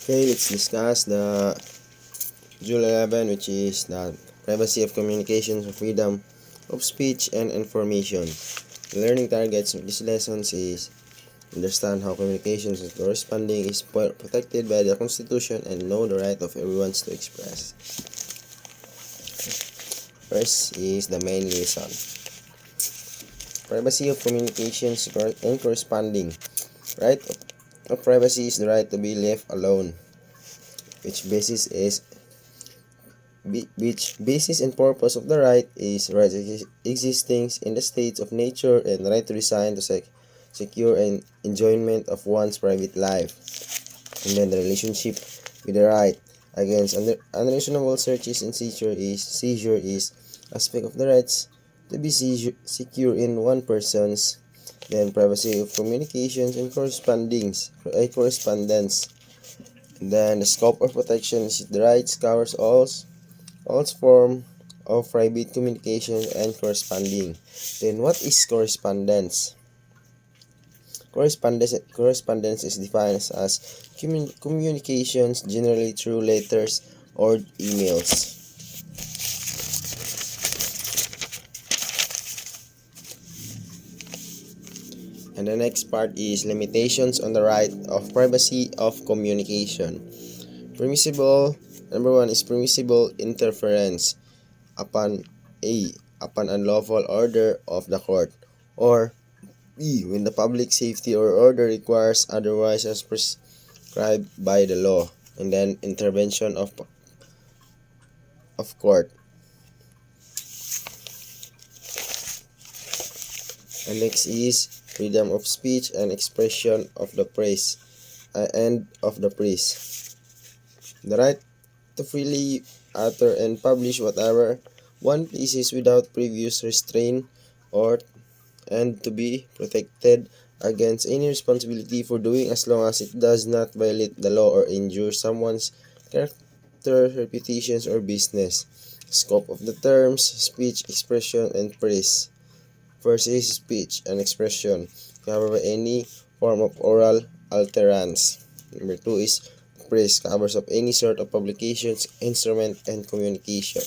Okay, let's discuss the Module 11, which is the privacy of communications or freedom of speech and information. The learning targets of these lessons is understand how communications and corresponding is protected by the Constitution and know the right of everyone to express. First is the main lesson. Privacy of communications and corresponding. Right of privacy is the right to be left alone, which basis and purpose of the right is right existing in the states of nature and right to resign to secure and enjoyment of one's private life. And then the relationship with the right against unreasonable searches and seizure is aspect of the rights to be secure in one person's. Then privacy of communications and correspondence. Then the scope of protection is the rights covers all form of private communication and corresponding. Then what is correspondence? Correspondence is defined as communications generally through letters or emails. And the next part is limitations on the right of privacy of communication. Permissible, number one is permissible interference upon upon unlawful order of the court, or B, when the public safety or order requires otherwise as prescribed by the law, and then intervention of court. And next is freedom of speech and expression of the press and of the press. The right to freely utter and publish whatever one pleases without previous restraint or and to be protected against any responsibility for doing as long as it does not violate the law or injure someone's character, reputations, or business. Scope of the terms speech, expression, and press. First is speech and expression, covered by any form of oral utterance. Number two is press, covers of any sort of publications, instrument, and communication.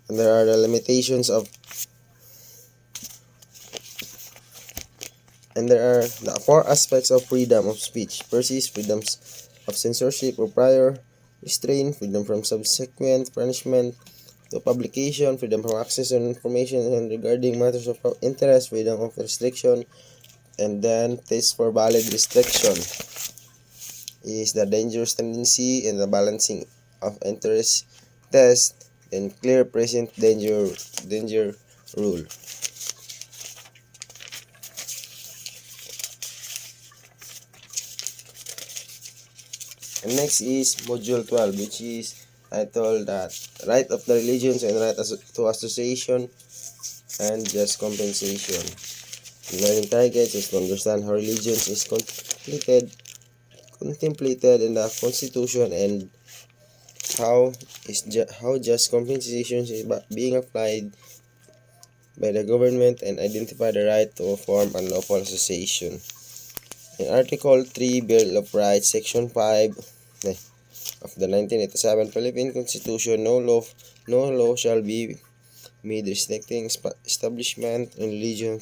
And there are the limitations of and there are the four aspects of freedom of speech. First is freedoms of censorship or prior restraint, freedom from subsequent punishment to publication, freedom from access to information and regarding matters of interest, freedom of restriction, and then test for valid restriction is the dangerous tendency and the balancing of interest test and clear present danger rule. And next is Module 12, which is titled that right of the religions and right to association and just compensation. The learning targets is to understand how religions is contemplated in the Constitution and how just compensation is being applied by the government and identify the right to form unlawful association. In Article 3, Bill of Rights, Section 5 of the 1987 Philippine Constitution, no law shall be made restricting establishment and religion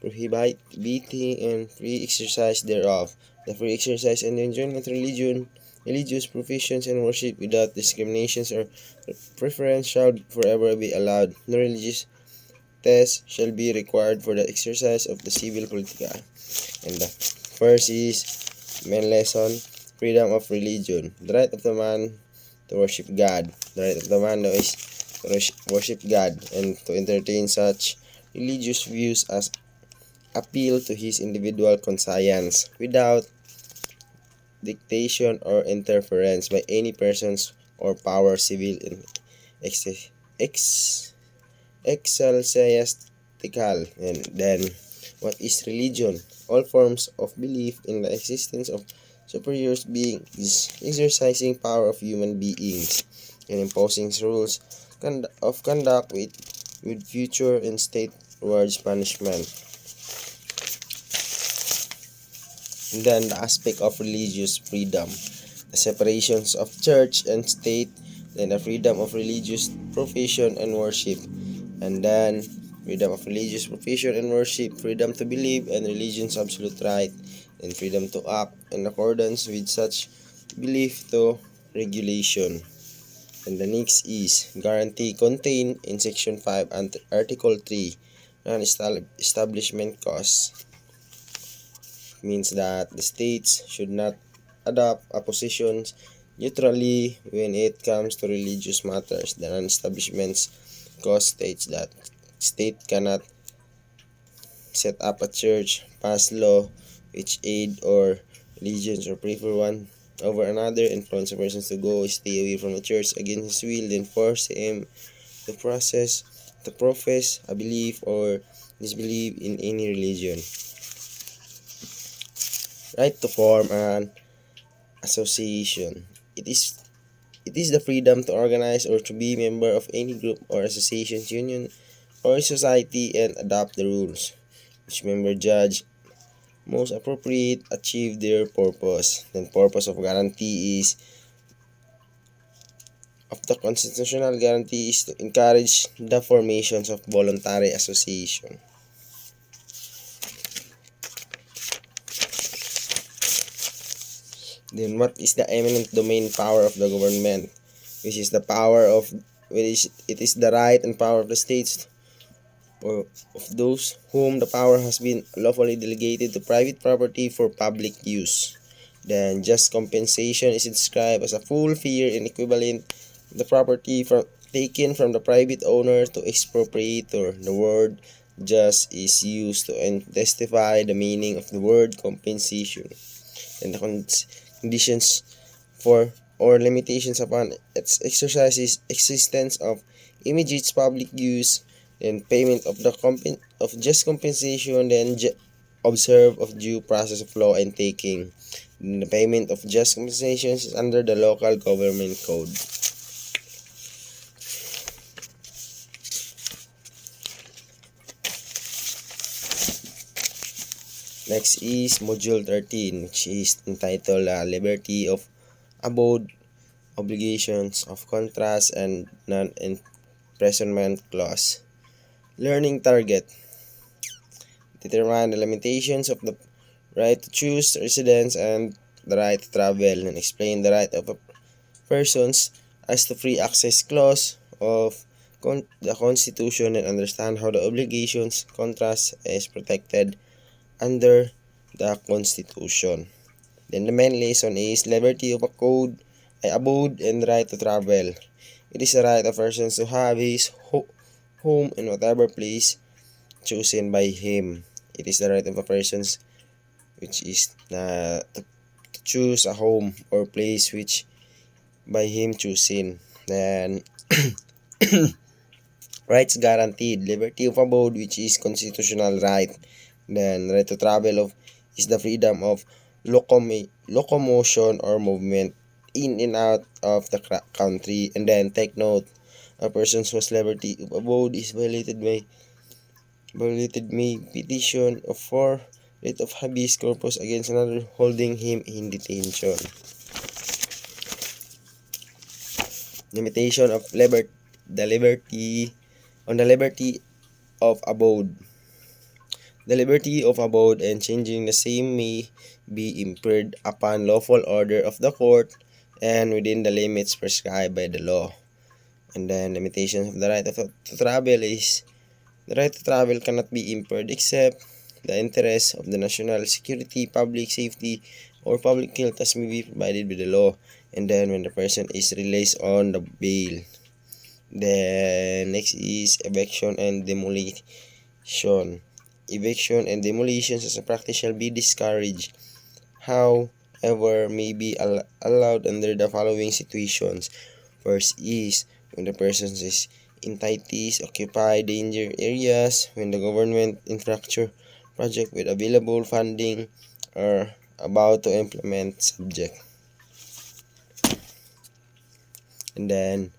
prohibiting and free exercise thereof. The free exercise and enjoyment of religious professions and worship without discriminations or preference shall forever be allowed. No religious test shall be required for the exercise of the civil politica. And the first is main lesson, freedom of religion. The right of the man to worship God. The right of the man is to worship God and to entertain such religious views as appeal to his individual conscience without dictation or interference by any persons or power civil in ecclesiastical. And then what is religion? All forms of belief in the existence of superior beings exercising power of human beings and imposing rules of conduct with future and state towards punishment. And then the aspect of religious freedom, the separations of church and state, then the freedom of religious profession and worship, and then freedom of religious profession and worship, freedom to believe and religion's absolute right, and freedom to act in accordance with such belief to regulation. And the next is guarantee contained in Section 5 and Article 3, non-establishment costs. Means that the states should not adopt a position neutrally when it comes to religious matters. The non-establishment clause states that state cannot set up a church, pass law which aid or religions or prefer one over another, influence a person to go stay away from the church against his will, then force him to profess a belief or disbelief in any religion. Right to form an association. It is the freedom to organize or to be member of any group or association, union, or society and adopt the rules which member judge most appropriate achieve their purpose. Then purpose of guarantee is of the constitutional guarantee is to encourage the formations of voluntary association. Then what is the eminent domain power of the government? Which is the power of it is the right and power of the states or of those whom the power has been lawfully delegated to private property for public use. Then just compensation is described as a full fee and equivalent of the property taken from the private owner to expropriator. The word just is used to testify the meaning of the word compensation and the conditions for or limitations upon its exercise existence of immediate public use, then payment of of just compensation, then observe of due process of law and taking. Then the payment of just compensation is under the local government code. Next is Module 13, which is entitled Liberty of Abode, Obligations of Contrast, and Non-Imprisonment Clause. Learning target. Determine the limitations of the right to choose residence and the right to travel, and explain the right of persons as to free access clause of the Constitution, and understand how the obligations contrast is protected under the Constitution. Then the main lesson is liberty of abode and right to travel. It is the right of persons to have his home in whatever place chosen by him. It is the right of a person which is to choose a home or place which by him choosing. Then rights guaranteed, liberty of abode which is constitutional right. Then right to travel is the freedom of locomotion or movement in and out of the country. And then take note, a person's whose liberty of abode is violated may petition for writ of habeas corpus against another holding him in detention. Limitation of the liberty of abode. The liberty of abode and changing the same may be impaired upon lawful order of the court and within the limits prescribed by the law. And then limitations of the right to travel is the right to travel cannot be impaired except the interests of the national security, public safety, or public health as may be provided by the law. And then when the person is released on the bail. Then next is eviction and demolition. Eviction and demolitions as a practice shall be discouraged. However, may be allowed under the following situations. First is when the person is in entities occupy danger areas, when the government infrastructure project with available funding are about to implement subject. And then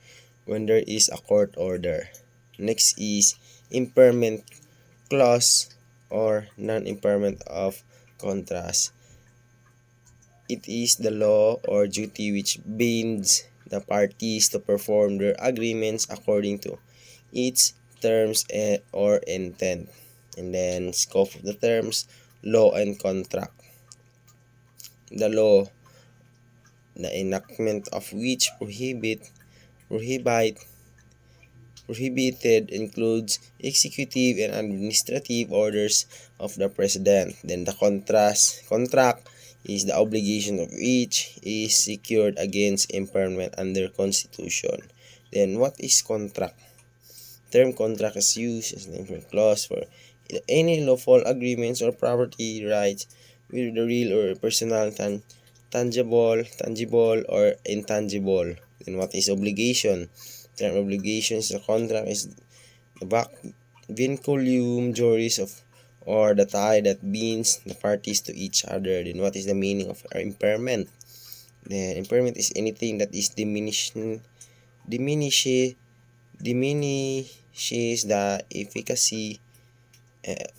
when there is a court order. Next is impairment clause or non-impairment of contrast. It is the law or duty which binds the parties to perform their agreements according to its terms or intent. And then scope of the terms, law and contract. The law, the enactment of which prohibited includes executive and administrative orders of the president. Then the contract is the obligation of which is secured against impairment under Constitution. Then what is contract? Term contract is used as an infringement clause for any lawful agreements or property rights with the real or personal, tangible or intangible. Then what is obligation? Term obligations, the contract is the vinculum juris of or the tie that binds the parties to each other. Then what is the meaning of impairment? Then impairment is anything that is diminishes the efficacy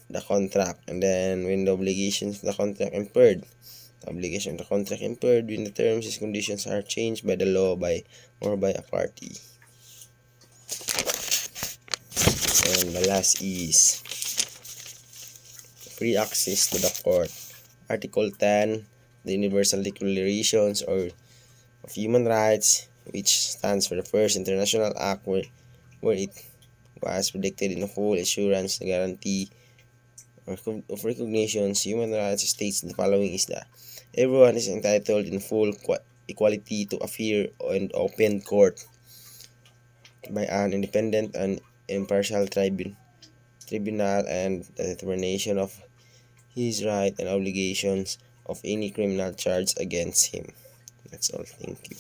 the contract. And then when the obligations of the contract impaired, the obligation of the contract impaired when the terms and conditions are changed by the law by a party. And the last is free access to the court. Article 10, the Universal Declarations of Human Rights, which stands for the first international act where it was predicted in a full assurance, the guarantee of recognitions. Human rights states the following is that everyone is entitled in full equality to appear in open court by an independent and impartial tribunal and the determination of his right and obligations of any criminal charge against him. That's all. Thank you.